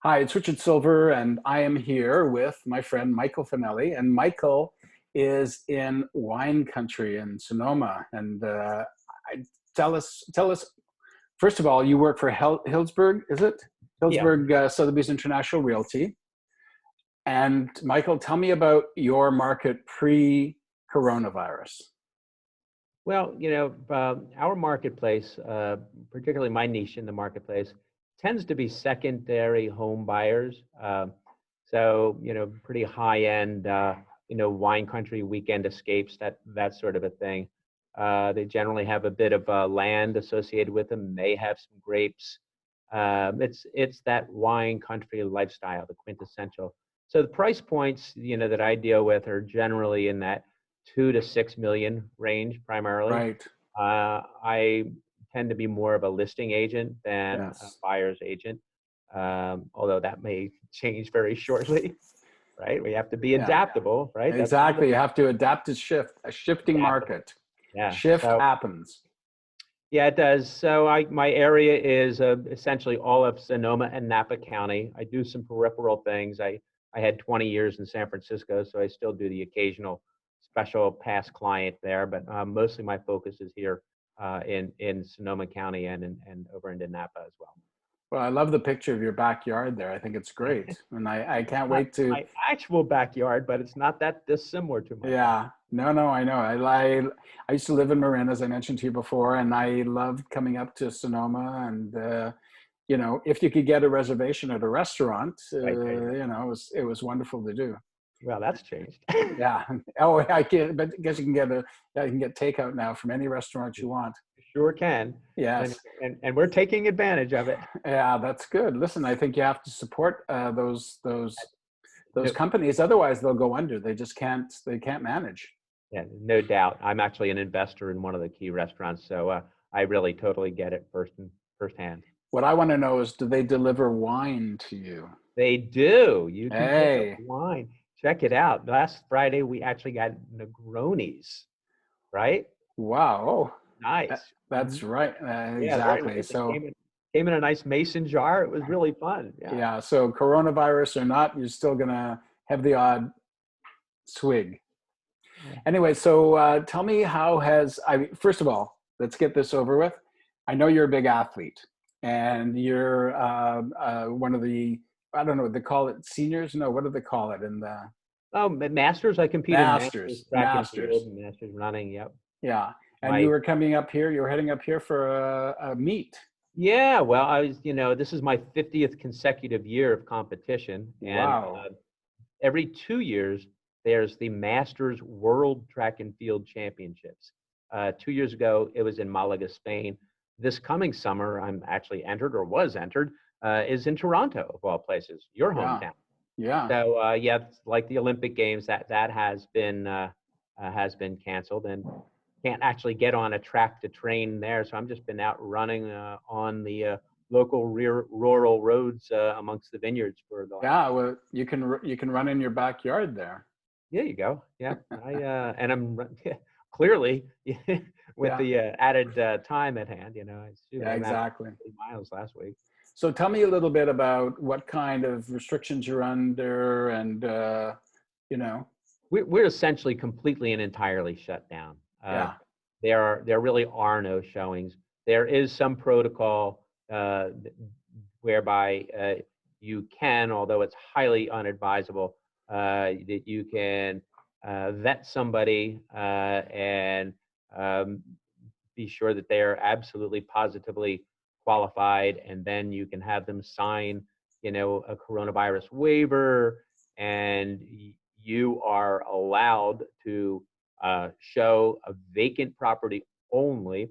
Hi, it's Richard Silver, and I am here with my friend Michael Fanelli. And Michael is in wine country in Sonoma. And tell us, first of all, you work for Healdsburg, is it? Yeah. Healdsburg Sotheby's International Realty. And Michael, tell me about your market pre-coronavirus. Well, our marketplace, particularly my niche in the marketplace, tends to be secondary home buyers. Pretty high end, wine country weekend escapes, that sort of a thing. They generally have a bit of land associated with them. May have some grapes. It's that wine country lifestyle, the quintessential. So the price points, that I deal with are generally in that 2 to 6 million range primarily. Right. I tend to be more of a listing agent than a Yes. buyer's agent, although that may change very shortly, right? We have to be Yeah, adaptable, right? That's one of exactly. You have to adapt to a shifting adaptable. market. Yeah. Shift So happens. yeah, it does. So my area is essentially all of Sonoma and Napa County. I do some peripheral things. I had 20 years in San Francisco, so I still do the occasional special past client there, but mostly my focus is here in Sonoma County and over into Napa as well. Well, I love the picture of your backyard there. I think it's great. And I can't Not wait to, my actual backyard, but it's not that dissimilar to my backyard. yeah, no, I know. I used to live in Marin, as I mentioned to you before, and I loved coming up to Sonoma. And, if you could get a reservation at a restaurant, Right. it was wonderful to do. Well, that's changed. Yeah. Oh, I can, but I guess you can get takeout now from any restaurant you want. Sure can. And, Yes. and we're taking advantage of it. Yeah, that's good. Listen, I think you have to support those No, companies. Otherwise, they'll go under. They can't manage. yeah, no doubt. I'm actually an investor in one of the key restaurants, so I really totally get it firsthand. What I want to know is, do they deliver wine to you? They do. You can pick up Hey, wine. Check it out. Last Friday, we actually got Negronis, right? wow. Oh, Nice. that's Mhm. right. Yeah, very Exactly. nice. It So, came in a nice mason jar. It was really fun. Yeah. yeah. So, coronavirus or not, you're still gonna have the odd swig. Yeah. Anyway, so tell me, first of all, let's get this over with. I know you're a big athlete, and you're one of the, I don't know what they call it, seniors? No, what do they call it in the Oh, Masters. I compete in Masters masters? track and field Masters. and Masters running. Yep. Yeah. And you My were coming up here, you were heading up here for a meet. Yeah, well, this is my 50th consecutive year of competition, and Wow. every 2 years there's the Masters World Track and Field Championships. 2 years ago, it was in Malaga, Spain. This coming summer, I'm actually entered or was entered, is in Toronto, of all places, your Yeah. hometown. Yeah. So yeah, it's like the Olympic Games, that has been canceled, and can't actually get on a track to train there. So I'm just been out running on the local rural roads amongst the vineyards for the last. Yeah. Well, you can run in your backyard there. There you go. Yeah, and I'm clearly with Yeah. the added time at hand. Yeah, I ran exactly. 30 miles last week. So tell me a little bit about what kind of restrictions you're under and, you know, We're essentially completely and entirely shut down. yeah, There really are no showings. There is some protocol whereby you can, although it's highly unadvisable, that you can vet somebody and um, be sure that they are absolutely positively qualified, and then you can have them sign, a coronavirus waiver, and you are allowed to show a vacant property only,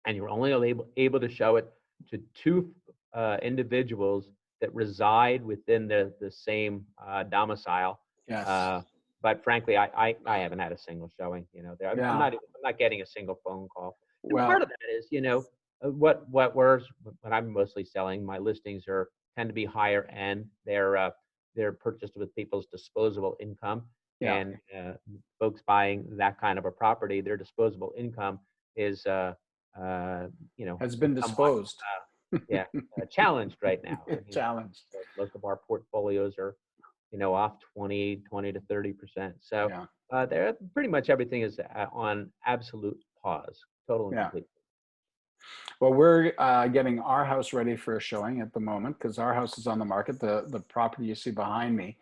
and you're only able to show it to two individuals that reside within the same domicile. yes, Uh, but frankly, I haven't had a single showing. yeah. I'm not getting a single phone call. And part Well, of that is, what I'm mostly selling. My listings tend to be higher end. They're purchased with people's disposable income, yeah, and folks buying that kind of a property, their disposable income is has been somewhat disposed, yeah challenged right now. I mean, challenged. Most of our portfolios are, off 20 to 30%. So Yeah. there, pretty much everything is on absolute pause, total and Yeah. complete. Well, we're getting our house ready for a showing at the moment because our house is on the market, the property you see behind me.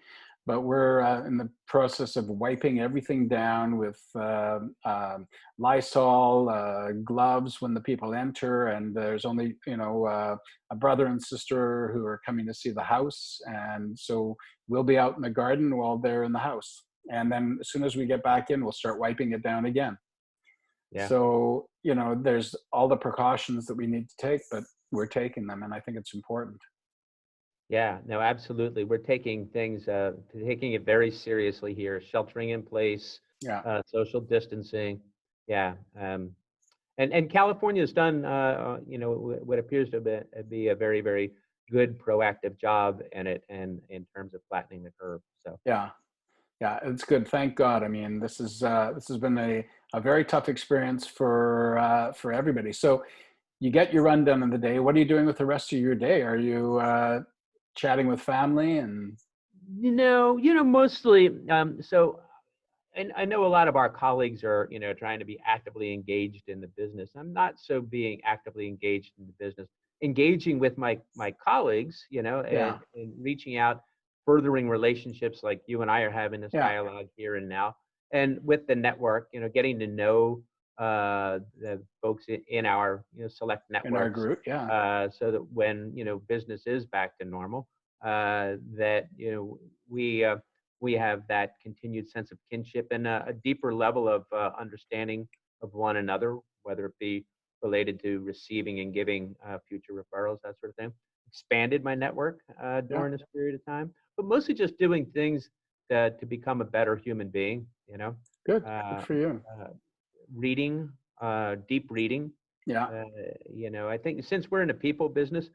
But we're in the process of wiping everything down with Lysol, gloves when the people enter, and there's only a brother and sister who are coming to see the house, and so we'll be out in the garden while they're in the house. And then as soon as we get back in, we'll start wiping it down again. Yeah. So, there's all the precautions that we need to take, but we're taking them, and I think it's important. Yeah, no, absolutely. We're taking it very seriously here, sheltering in place, Yeah, social distancing. Yeah. And California has done, what appears to be a very, very good proactive job in it and in terms of flattening the curve. So, yeah, yeah, it's good. Thank God. I mean, this has been a very tough experience for everybody. So you get your run done in the day. What are you doing with the rest of your day? Are you chatting with family and mostly, and I know a lot of our colleagues are, trying to be actively engaged in the business. I'm not so being actively engaged in the business, engaging with my colleagues, yeah, and reaching out, furthering relationships like you and I are having this yeah, dialogue here and now, and with the network, getting to know the folks in our select in our networks, group? Yeah, so that when business is back to normal, that we. We have that continued sense of kinship and a deeper level of understanding of one another, whether it be related to receiving and giving future referrals, that sort of thing. Expanded my network yeah, during this period of time, but mostly just doing things to become a better human being, good, good uh, for you. reading, deep reading. Yeah, Uh, I think since we're in a people business,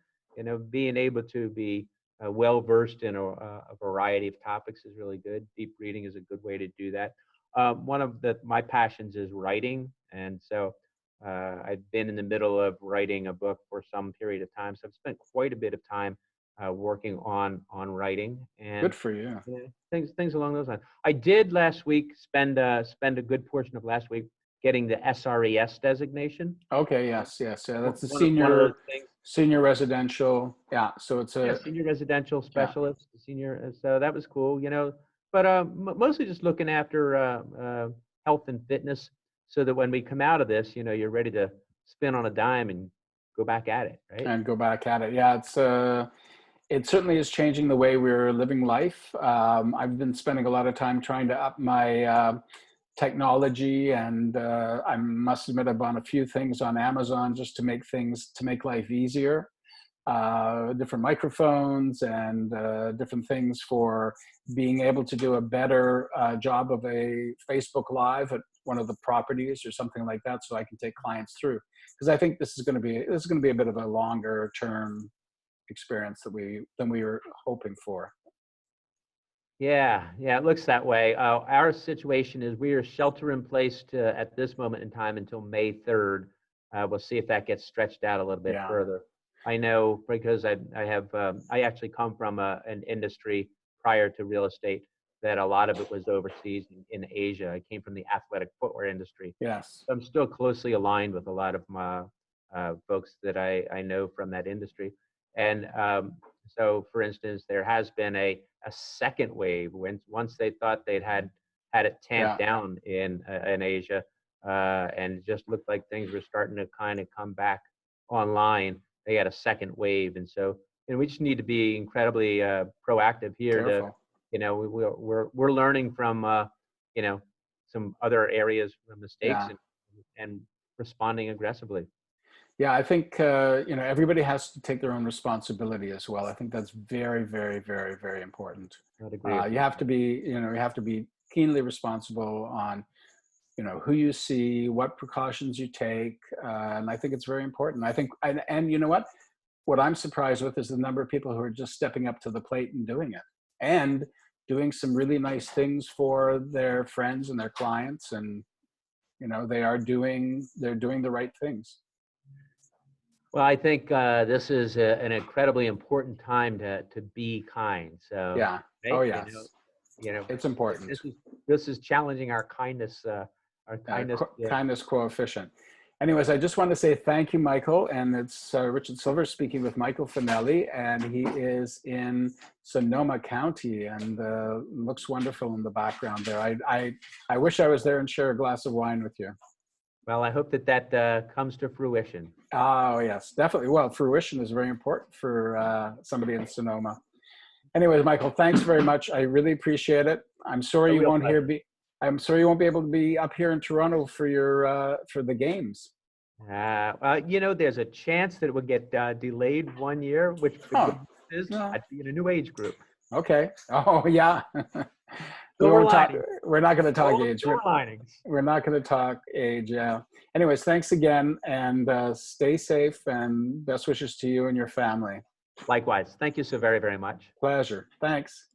being able to be well versed in a variety of topics is really good. Deep reading is a good way to do that. One of my passions is writing, and so I've been in the middle of writing a book for some period of time. So I've spent quite a bit of time working on writing and good for you. things along those lines. I did last week spend a good portion of last week getting the SRES designation. Okay, yes, yes, yeah. That's the One of those things. senior residential. Yeah, so it's Yeah, a senior residential yeah, specialist, senior. So that was cool, But mostly just looking after health and fitness, so that when we come out of this, you're ready to spin on a dime and go back at it, right? and go back at it. Yeah, it certainly is changing the way we're living life. I've been spending a lot of time trying to up my technology, and I must admit I've bought a few things on Amazon just to make life easier. Different microphones and different things for being able to do a better job of a Facebook Live at one of the properties or something like that, so I can take clients through. Because I think this is going to be a bit of a longer term experience than we were hoping for. Yeah, yeah, it looks that way. Our situation is we are shelter in place at this moment in time until May 3rd. We'll see if that gets stretched out a little bit Yeah, further. I know because I actually come from an industry prior to real estate that a lot of it was overseas in Asia. I came from the athletic footwear industry. yes, I'm still closely aligned with a lot of my folks that I know from that industry. And so, for instance, there has been a second wave once they thought they'd had it tamped yeah, down in Asia, and it just looked like things were starting to kind of come back online. They had a second wave, and so we just need to be incredibly proactive here to careful. we're learning from you know some other areas of mistakes Yeah. and responding aggressively. Yeah, I think everybody has to take their own responsibility as well. I think that's very, very, very, very important. I would agree with You you. have to be, you have to be keenly responsible on, who you see, what precautions you take, and I think it's very important. I think, and you know what? What I'm surprised with is the number of people who are just stepping up to the plate and doing it, and doing some really nice things for their friends and their clients, and they're doing the right things. Well, I think this is an incredibly important time to be kind. So, Yeah. Oh, right, yes. you know, It's important. this is challenging our kindness. Kindness coefficient. Anyways, I just want to say thank you, Michael. And it's Richard Silver speaking with Michael Fanelli, and he is in Sonoma County, and looks wonderful in the background there. I wish I was there and share a glass of wine with you. Well, I hope that comes to fruition. Oh, yes, definitely. Well, fruition is very important for somebody in Sonoma. Anyways, Michael, thanks very much. I really appreciate it. I'm sorry A you real won't pleasure. I'm sorry you won't be able to be up here in Toronto for your for the games. Well, there's a chance that it would get delayed 1 year, which the Huh. good news is No. I'd be in a new age group. Okay. Oh, yeah. We Silver won't talk. lining. We're not going to talk All the age. silver linings. We're not going to talk age. Yeah. Anyways, thanks again, and stay safe, and best wishes to you and your family. Likewise. Thank you so very, very much. Pleasure. Thanks.